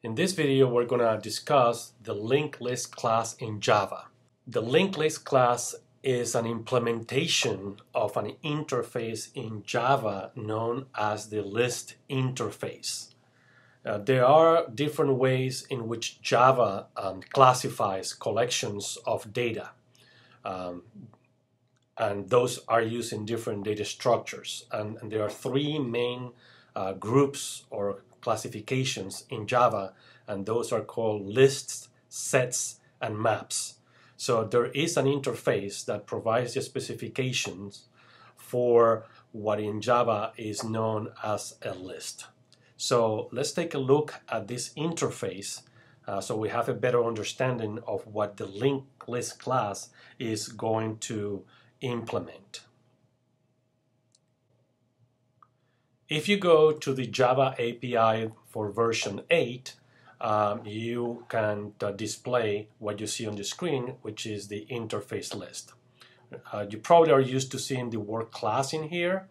In this video, we're going to discuss the linked list class in Java. The linked list class is an implementation of an interface in Java known as the list interface. There are different ways in which Java classifies collections of data, and those are used in different data structures. And there are three main groups or classifications in Java, and those are called lists, sets, and maps. So there is an interface that provides the specifications for what in Java is known as a list. So let's take a look at this interface so we have a better understanding of what the linked list class is going to implement. If you go to the Java API for version 8, you can display what you see on the screen, which is the interface list. You probably are used to seeing the word class in here,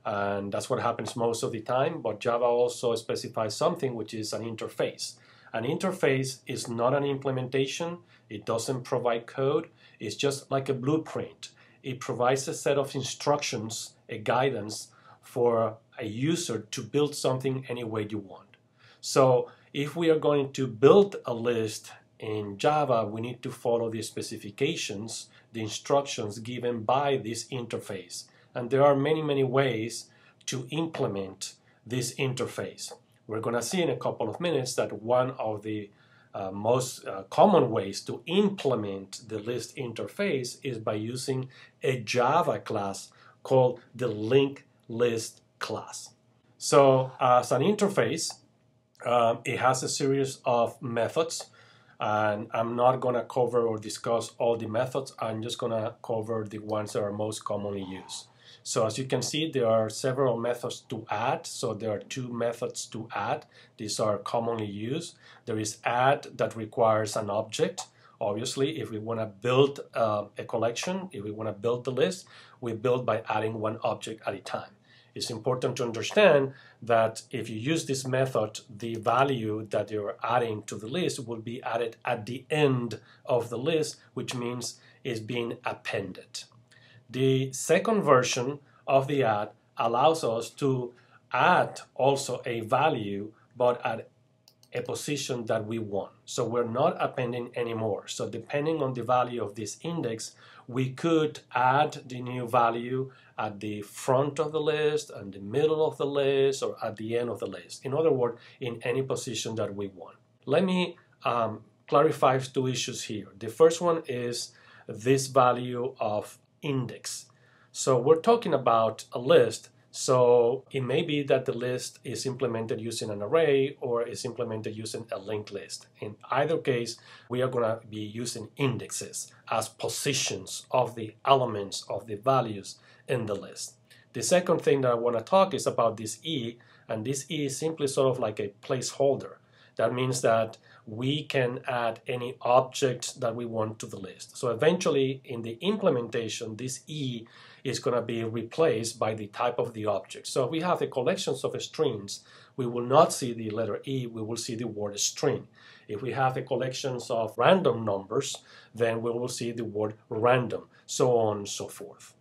and that's what happens most of the time, but Java also specifies something which is an interface. An interface is not an implementation, it doesn't provide code, it's just like a blueprint. It provides a set of instructions, a guidance for a user to build something any way you want. So if we are going to build a list in Java, we need to follow the specifications, the instructions given by this interface. And there are many ways to implement this interface. We're going to see in a couple of minutes that one of the most common ways to implement the list interface is by using a Java class called the linked list class. So as an interface, it has a series of methods, and I'm not going to cover or discuss all the methods. I'm just going to cover the ones that are most commonly used. So as you can see, there are several methods to add. So there are two methods to add. These are commonly used. There is add that requires an object. Obviously, if we want to build a collection, if we want to build the list, we build by adding one object at a time. It's important to understand that if you use this method, the value that you're adding to the list will be added at the end of the list, which means it's being appended. The second version of the add allows us to add also a value, but at a position that we want. So we're not appending anymore. So depending on the value of this index, we could add the new value at the front of the list, and the middle of the list, or at the end of the list. In other words, in any position that we want. Let me clarify two issues here. The first one is this value of index. So we're talking about a list. So it may be that the list is implemented using an array or is implemented using a linked list. In either case, we are going to be using indexes as positions of the elements of the values in the list. The second thing that I want to talk is about this E, and this E is simply sort of like a placeholder. That means that we can add any object that we want to the list. So eventually in the implementation, this E is going to be replaced by the type of the object. So if we have a collection of strings, we will not see the letter E, we will see the word string. If we have a collection of random numbers, then we will see the word random, so on and so forth.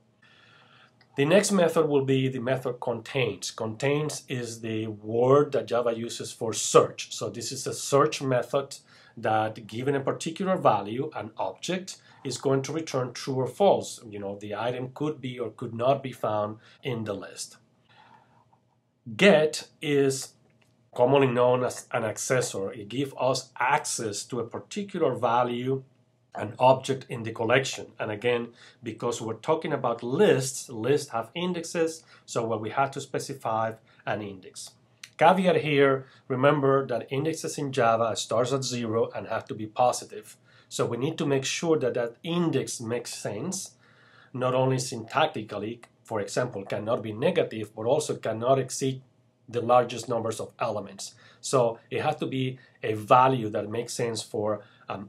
The next method will be the method contains. Contains is the word that Java uses for search. So this is a search method that, given a particular value, an object, is going to return true or false. You know, the item could be or could not be found in the list. Get is commonly known as an accessor. It gives us access to a particular value, an object in the collection. And again, because we're talking about lists, lists have indexes, so what we have to specify an index. Caveat here, remember that indexes in Java starts at 0 and have to be positive. So we need to make sure that that index makes sense, not only syntactically, for example, cannot be negative, but also cannot exceed the largest numbers of elements. So it has to be a value that makes sense for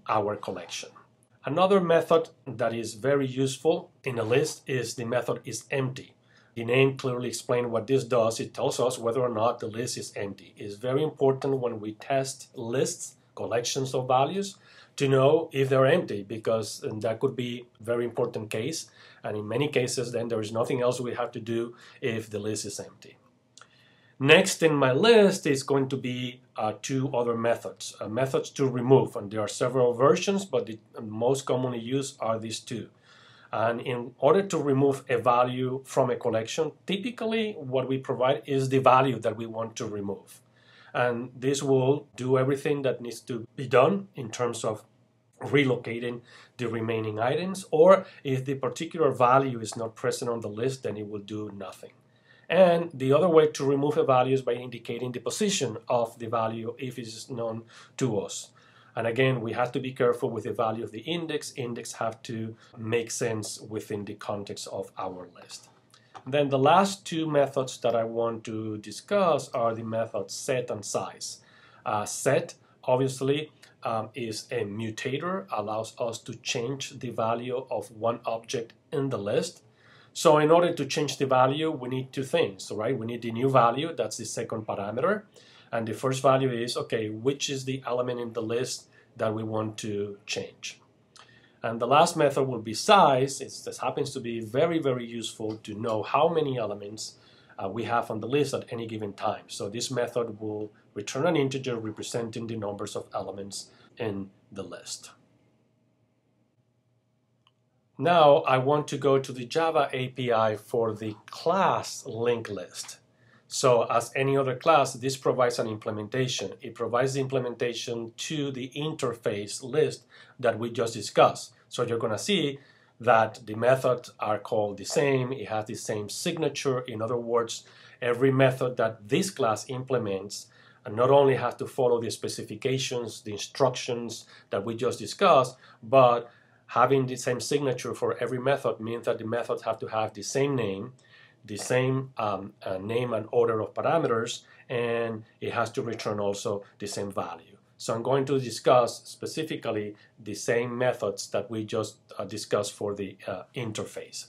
our collection. Another method that is very useful in a list is the method isEmpty. The name clearly explains what this does. It tells us whether or not the list is empty. It's very important when we test lists, collections of values, to know if they're empty, because that could be a very important case. And in many cases, then there is nothing else we have to do if the list is empty. Next in my list is going to be two other methods, methods to remove. And there are several versions, but the most commonly used are these two. And in order to remove a value from a collection, typically what we provide is the value that we want to remove. And this will do everything that needs to be done in terms of relocating the remaining items, or if the particular value is not present on the list, then it will do nothing. And the other way to remove a value is by indicating the position of the value if it is known to us. And again, we have to be careful with the value of the index. Index have to make sense within the context of our list. Then the last two methods that I want to discuss are the methods set and size. Set, obviously, is a mutator, allows us to change the value of one object in the list. So in order to change the value, we need two things, right? We need the new value, that's the second parameter. And the first value is, okay, which is the element in the list that we want to change? And the last method will be size. This happens to be very, very useful to know how many elements we have on the list at any given time. So this method will return an integer representing the numbers of elements in the list. Now I want to go to the Java API for the class linked list. So as any other class, this provides an implementation. It provides the implementation to the interface list that we just discussed. So you're going to see that the methods are called the same. It has the same signature. In other words, every method that this class implements not only has to follow the specifications, the instructions that we just discussed, but having the same signature for every method means that the methods have to have the same name, the same name and order of parameters, and it has to return also the same value. So I'm going to discuss specifically the same methods that we just discussed for the interface.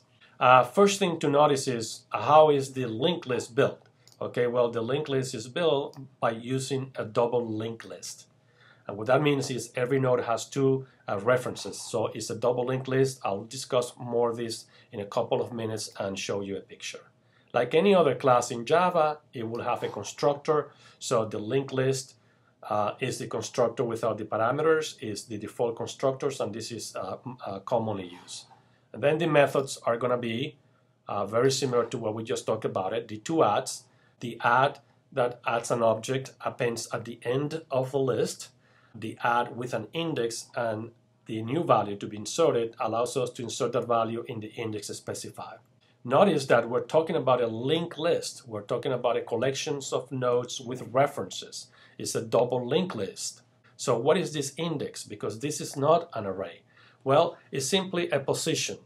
First thing to notice is how is the linked list built? Okay, well, the linked list is built by using a double linked list. And what that means is every node has two references. So it's a double linked list. I'll discuss more of this in a couple of minutes and show you a picture. Like any other class in Java, it will have a constructor. So the linked list is the constructor without the parameters, is the default constructors, and this is commonly used. And then the methods are going to be very similar to what we just talked about it. The two adds, the add that adds an object appends at the end of the list. The add with an index and the new value to be inserted allows us to insert that value in the index specified. Notice that we're talking about a linked list. We're talking about a collection of nodes with references. It's a double linked list. So what is this index? Because this is not an array. Well, it's simply a position.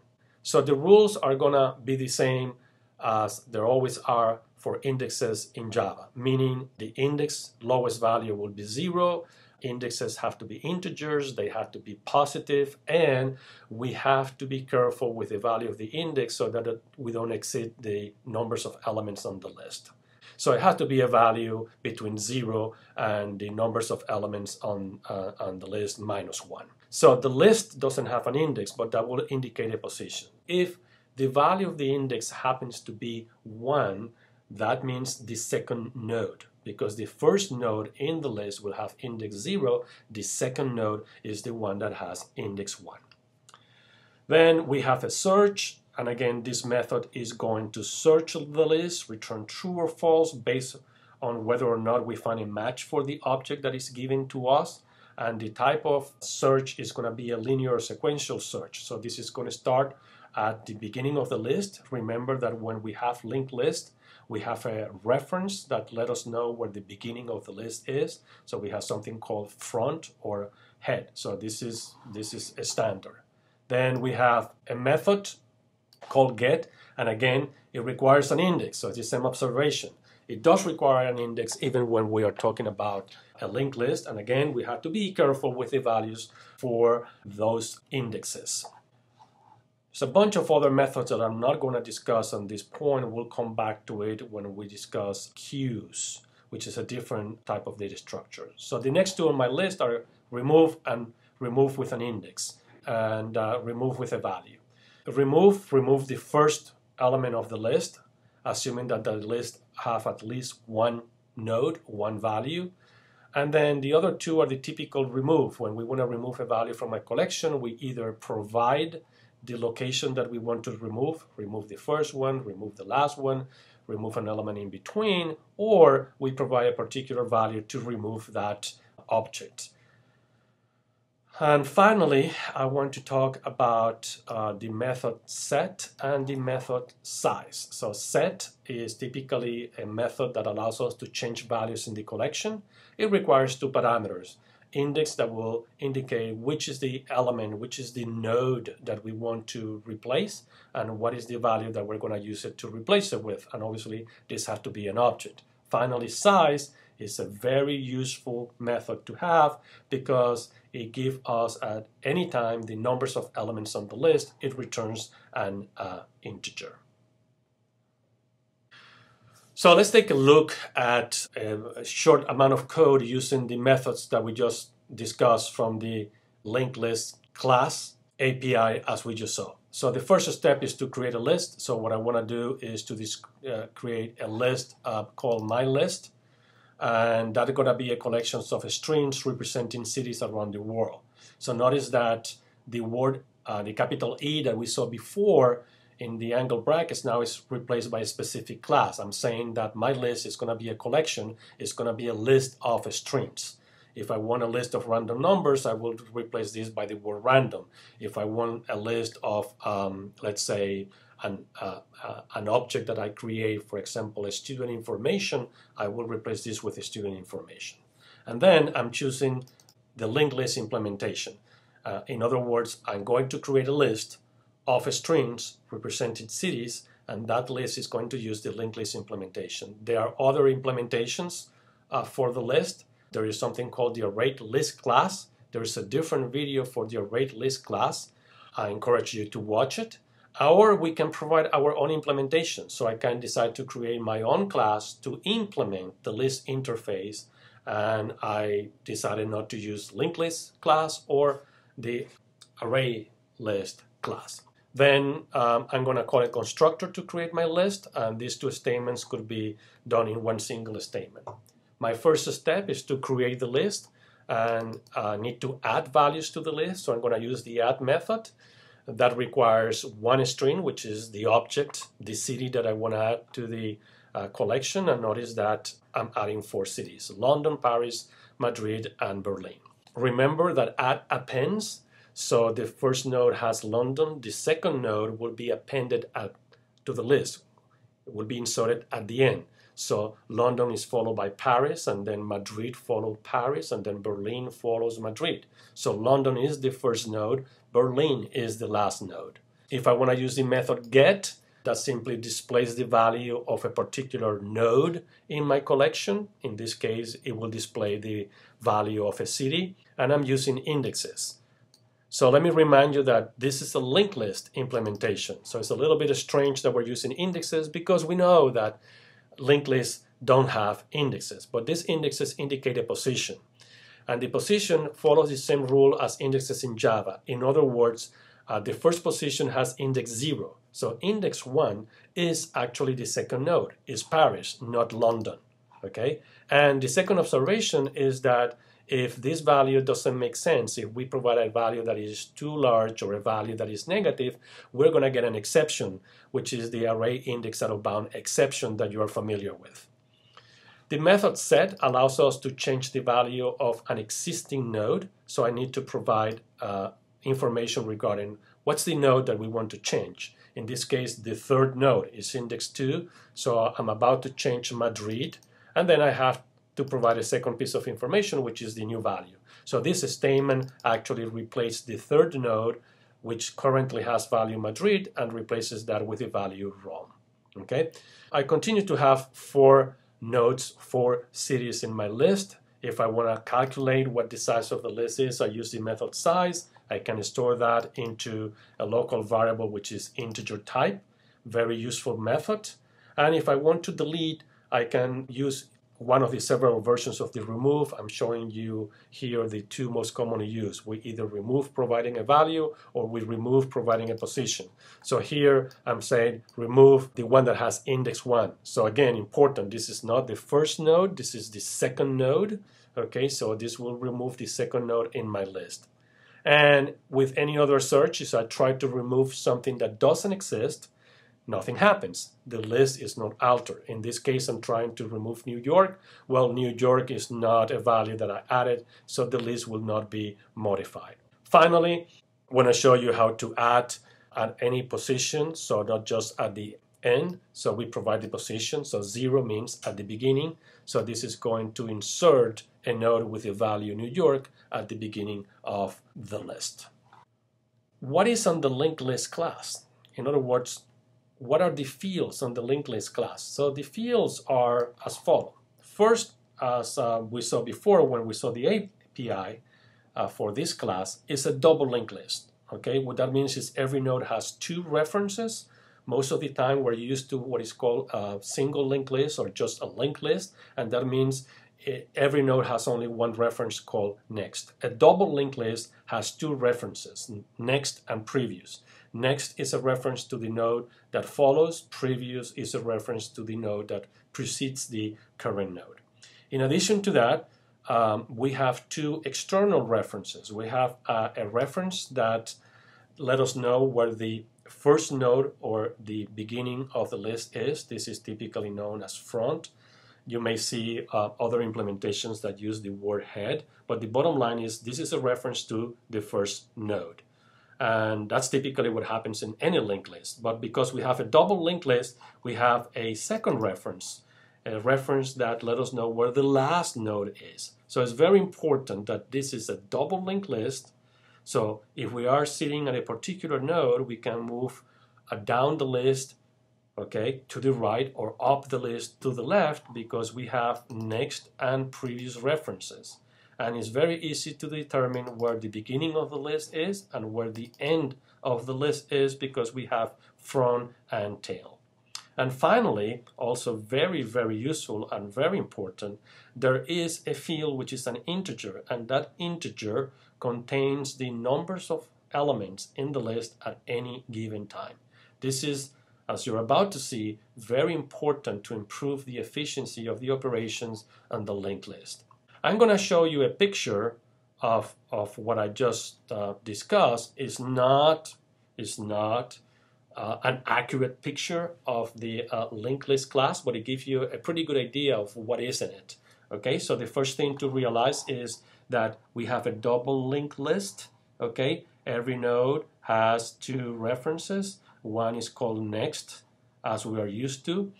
So the rules are going to be the same as there always are for indexes in Java, meaning the index lowest value will be 0. Indexes have to be integers, they have to be positive, and we have to be careful with the value of the index so that we don't exceed the numbers of elements on the list. So it has to be a value between 0 and the numbers of elements on the list -1. So the list doesn't have an index, but that will indicate a position. If the value of the index happens to be 1, that means the second node, because the first node in the list will have index 0. The second node is the one that has index 1. Then we have a search, and again, this method is going to search the list, return true or false based on whether or not we find a match for the object that is given to us. And the type of search is going to be a linear or sequential search. So this is going to start at the beginning of the list. Remember that when we have linked list, we have a reference that let us know where the beginning of the list is. So we have something called front or head. So this is a standard. Then we have a method called get, and again, it requires an index. So it's the same observation. It does require an index even when we are talking about a linked list. And again, we have to be careful with the values for those indexes. There's a bunch of other methods that I'm not going to discuss on this point. We'll come back to it when we discuss queues, which is a different type of data structure. So the next two on my list are remove and remove with an index, and remove with a value. Remove the first element of the list, assuming that the list have at least one node, one value. And then the other two are the typical remove. When we want to remove a value from a collection, we either provide the location that we want to remove the first one, remove the last one, remove an element in between, or we provide a particular value to remove that object. And finally, I want to talk about the method set and the method size. So set is typically a method that allows us to change values in the collection. It requires two parameters: index that will indicate which is the element, which is the node that we want to replace, and what is the value that we're going to use it to replace it with. And obviously, this has to be an object. Finally, size is a very useful method to have because it gives us at any time the numbers of elements on the list. It returns an integer. So let's take a look at a short amount of code using the methods that we just discussed from the LinkedListClass API as we just saw. So the first step is to create a list. So what I want to do is to create a list called myList. And that's going to be a collection of strings representing cities around the world. So notice that the word, the capital E that we saw before in the angle brackets now is replaced by a specific class. I'm saying that my list is going to be a collection, it's going to be a list of strings. If I want a list of random numbers, I will replace this by the word random. If I want a list of, let's say, an object that I create, for example, a student information, I will replace this with a student information. And then I'm choosing the linked list implementation. In other words, I'm going to create a list of strings representing cities, and that list is going to use the linked list implementation. There are other implementations for the list. There is something called the LinkedListClass. There is a different video for the LinkedListClass. I encourage you to watch it. Or we can provide our own implementation. So I can decide to create my own class to implement the list interface. And I decided not to use LinkedListClass or the ArrayListClass. Then I'm going to call a constructor to create my list. And these two statements could be done in one single statement. My first step is to create the list and need to add values to the list. So I'm going to use the add method. That requires one string, which is the object, the city that I want to add to the collection. And notice that I'm adding 4 cities: London, Paris, Madrid, and Berlin. Remember that add appends. So the first node has London. The second node will be appended to the list. It will be inserted at the end. So London is followed by Paris, and then Madrid follows Paris, and then Berlin follows Madrid. So London is the first node, Berlin is the last node. If I want to use the method get, that simply displays the value of a particular node in my collection. In this case, it will display the value of a city, and I'm using indexes. So let me remind you that this is a linked list implementation. So it's a little bit strange that we're using indexes because we know that linked lists don't have indexes, but these indexes indicate a position. And the position follows the same rule as indexes in Java. In other words, the first position has index 0. So index 1 is actually the second node, is Paris, not London. Okay? And the second observation is that if this value doesn't make sense, if we provide a value that is too large or a value that is negative, we're going to get an exception, which is the array index out of bound exception that you are familiar with. The method set allows us to change the value of an existing node. So I need to provide information regarding what's the node that we want to change. In this case, the third node is index 2. So I'm about to change Madrid. And then I have to provide a second piece of information, which is the new value. So this statement actually replaces the third node, which currently has value Madrid, and replaces that with the value Rome. Okay? I continue to have 4 nodes, 4 cities in my list. If I want to calculate what the size of the list is, I use the method size, I can store that into a local variable which is integer type. Very useful method. And if I want to delete, I can use one of the several versions of the remove. I'm showing you here the two most commonly used. We either remove providing a value or we remove providing a position. So here I'm saying remove the one that has index 1. So again, important, this is not the first node, this is the second node. Okay, so this will remove the second node in my list. And with any other search, if I try to remove something that doesn't exist, nothing happens. The list is not altered. In this case, I'm trying to remove New York. Well, New York is not a value that I added, so the list will not be modified. Finally, I want to show you how to add at any position, so not just at the end. So we provide the position, so 0 means at the beginning. So this is going to insert a node with the value New York at the beginning of the list. What is on the linked list class? In other words, what are the fields on the linked list class? So the fields are as follows. First, as we saw before when we saw the API for this class, is a double linked list. Okay, what that means is every node has 2 references. Most of the time we're used to what is called a single linked list or just a linked list, and that means every node has only 1 reference called next. A double linked list has 2 references, next and previous. Next is a reference to the node that follows. Previous is a reference to the node that precedes the current node. In addition to that, we have 2 external references. We have a reference that let us know where the first node or the beginning of the list is. This is typically known as front. You may see other implementations that use the word head, but the bottom line is this is a reference to the first node. And that's typically what happens in any linked list. But because we have a double linked list, we have a second reference, a reference that let us know where the last node is. So it's very important that this is a double linked list. So if we are sitting at a particular node, we can move down the list, okay, to the right, or up the list to the left, because we have next and previous references. And it's very easy to determine where the beginning of the list is and where the end of the list is, because we have front and tail. And finally, also very, very useful and very important, there is a field which is an integer, and that integer contains the numbers of elements in the list at any given time. This is, as you're about to see, very important to improve the efficiency of the operations on the linked list. I'm going to show you a picture of what I just discussed. Is not an accurate picture of the linked list class, but it gives you a pretty good idea of what is in it. Okay, so the first thing to realize is that we have a double linked list. Okay, every node has 2 references. One is called next, as we are used to,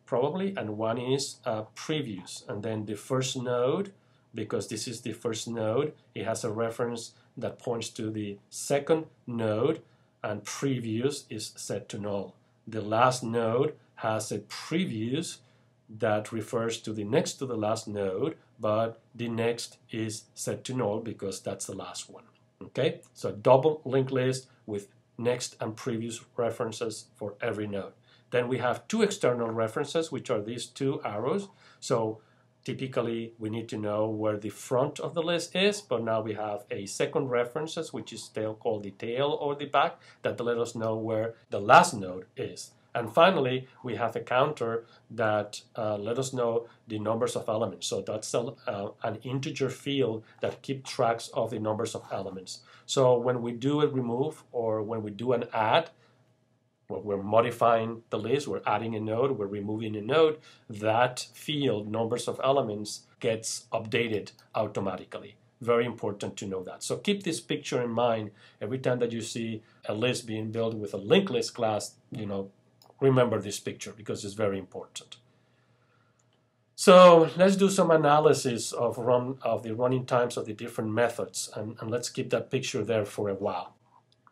probably, and one is previous. And then the first node, because this is the first node, it has a reference that points to the second node, and previous is set to null. The last node has a previous that refers to the next to the last node, but the next is set to null because that's the last one. Okay, so double linked list with next and previous references for every node. Then we have 2 external references, which are these 2 arrows. So typically we need to know where the front of the list is, but now we have a second references, which is still called the tail or the back, that let us know where the last node is. And finally, we have a counter that let us know the numbers of elements. So that's an integer field that keeps track of the numbers of elements. So when we do a remove or when we do an add, well, we're modifying the list, we're adding a node, we're removing a node, that field, numbers of elements, gets updated automatically. Very important to know that. So keep this picture in mind every time that you see a list being built with a linked list class. Remember this picture because it's very important. So let's do some analysis of the running times of the different methods, and let's keep that picture there for a while.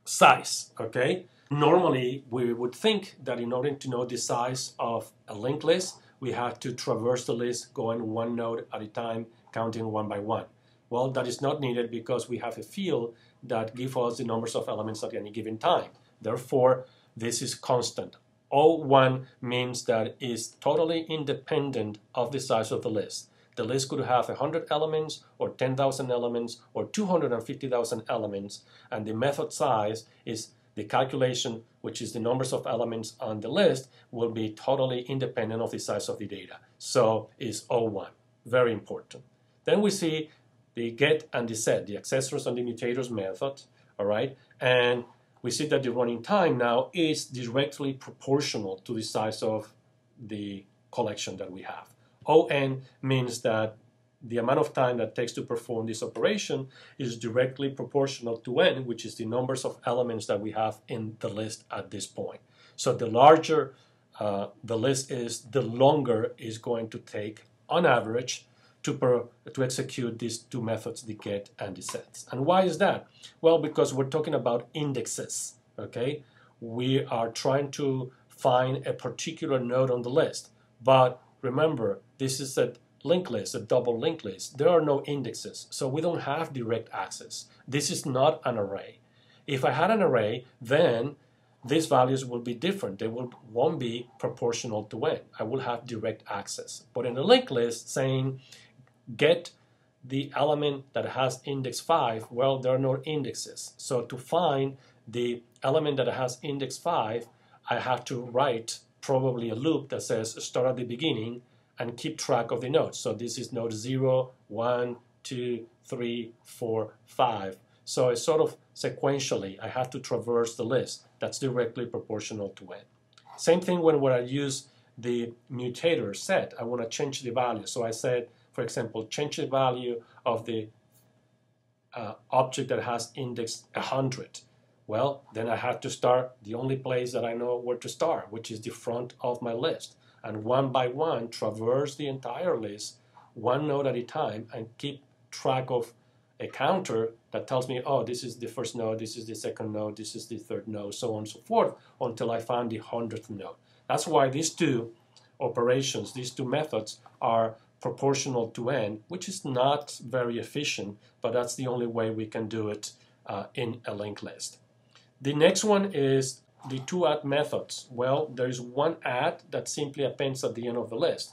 Size, okay? Normally, we would think that in order to know the size of a linked list, we have to traverse the list going 1 node at a time, counting 1 by 1. Well, that is not needed because we have a field that gives us the numbers of elements at any given time. Therefore, this is constant. O1 means that it is totally independent of the size of the list. The list could have 100 elements or 10,000 elements or 250,000 elements, and the method size is the calculation, which is the numbers of elements on the list, will be totally independent of the size of the data. So is O1. Very important. Then we see the get and the set, the accessors and the mutators method, all right? And we see that the running time now is directly proportional to the size of the collection that we have. On means that the amount of time that takes to perform this operation is directly proportional to n, which is the numbers of elements that we have in the list at this point. So the larger the list is, the longer is going to take, on average, to execute these two methods, the get and the set. And why is that? Well, because we're talking about indexes, okay? We are trying to find a particular node on the list. But remember, this is a linked list, a double linked list. There are no indexes, so we don't have direct access. This is not an array. If I had an array, then these values will be different. They won't be proportional to n. I will have direct access. But in a linked list, saying get the element that has index 5, well, there are no indexes. So to find the element that has index 5, I have to write probably a loop that says start at the beginning and keep track of the nodes. So this is node 0, 1, 2, 3, 4, 5. So it's sort of sequentially, I have to traverse the list. That's directly proportional to n. Same thing when I use the mutator set. I want to change the value. So I said, for example, change the value of the object that has index 100. Well, then I have to start the only place that I know where to start, which is the front of my list. And one by one, traverse the entire list, one node at a time, and keep track of a counter that tells me, oh, this is the first node, this is the second node, this is the third node, so on and so forth, until I find the 100th node. That's why these two operations, these two methods are proportional to n, which is not very efficient, but that's the only way we can do it in a linked list. The next one is the two add methods. Well, there's one add that simply appends at the end of the list.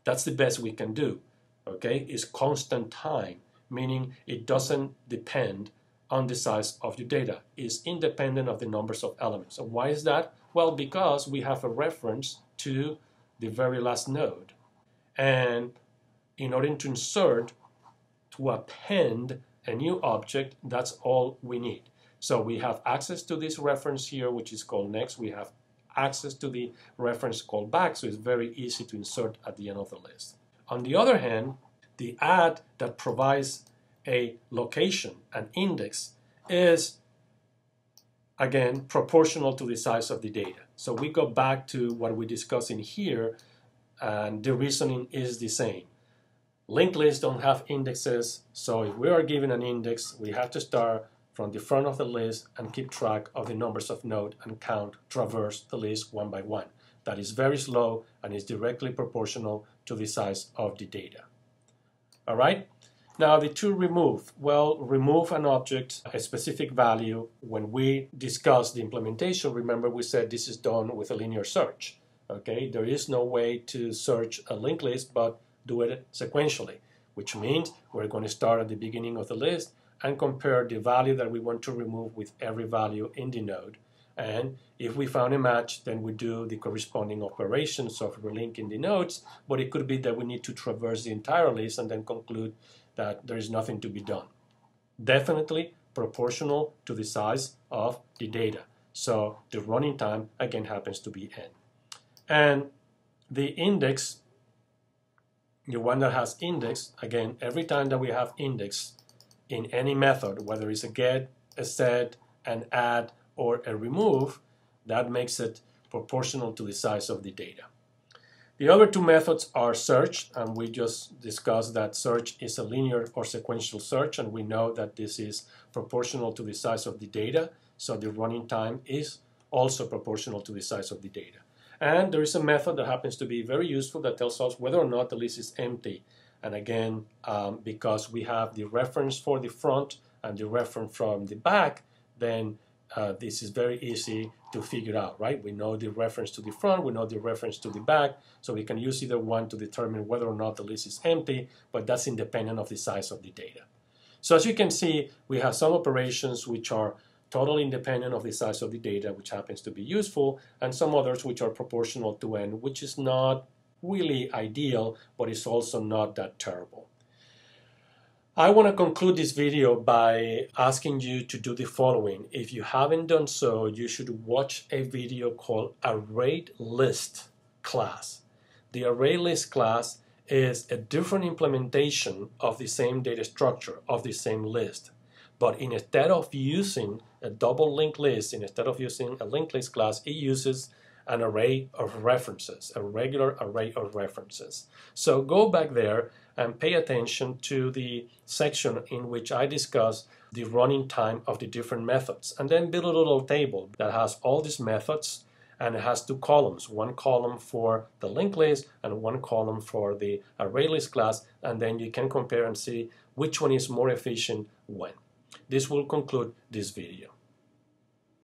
That's the best we can do, okay? It's constant time, meaning it doesn't depend on the size of your data. It's independent of the numbers of elements. And why is that? Well, because we have a reference to the very last node. And in order to insert, to append a new object, that's all we need. So we have access to this reference here, which is called next. We have access to the reference called back, so it's very easy to insert at the end of the list. On the other hand, the add that provides a location, an index, is, again, proportional to the size of the data. So we go back to what we discussed in here, and the reasoning is the same. Linked lists don't have indexes, so if we are given an index, we have to start from the front of the list and keep track of the numbers of nodes and count, traverse the list one by one. That is very slow and is directly proportional to the size of the data. All right? Now the to remove. Well, remove an object, a specific value. When we discuss the implementation, remember we said this is done with a linear search. Okay? There is no way to search a linked list, but do it sequentially, which means we're going to start at the beginning of the list and compare the value that we want to remove with every value in the node. And if we found a match, then we do the corresponding operations of relinking the nodes, but it could be that we need to traverse the entire list and then conclude that there is nothing to be done. Definitely proportional to the size of the data. So the running time, again, happens to be n. And the index, the one that has index, again, every time that we have index in any method, whether it's a get, a set, an add, or a remove, that makes it proportional to the size of the data. The other two methods are search, and we just discussed that search is a linear or sequential search, and we know that this is proportional to the size of the data, so the running time is also proportional to the size of the data. And there is a method that happens to be very useful that tells us whether or not the list is empty. And again, because we have the reference for the front and the reference from the back, then this is very easy to figure out, right? We know the reference to the front, we know the reference to the back, so we can use either one to determine whether or not the list is empty, but that's independent of the size of the data. So as you can see, we have some operations which are totally independent of the size of the data, which happens to be useful, and some others which are proportional to n, which is not really ideal, but it's also not that terrible. I want to conclude this video by asking you to do the following. If you haven't done so, you should watch a video called LinkedListClass. The ArrayList class is a different implementation of the same data structure, of the same list. But instead of using a double linked list, instead of using a linked list class, it uses an array of references, a regular array of references. So go back there and pay attention to the section in which I discuss the running time of the different methods, and then build a little table that has all these methods, and it has two columns, one column for the linked list and one column for the array list class, and then you can compare and see which one is more efficient when. This will conclude this video.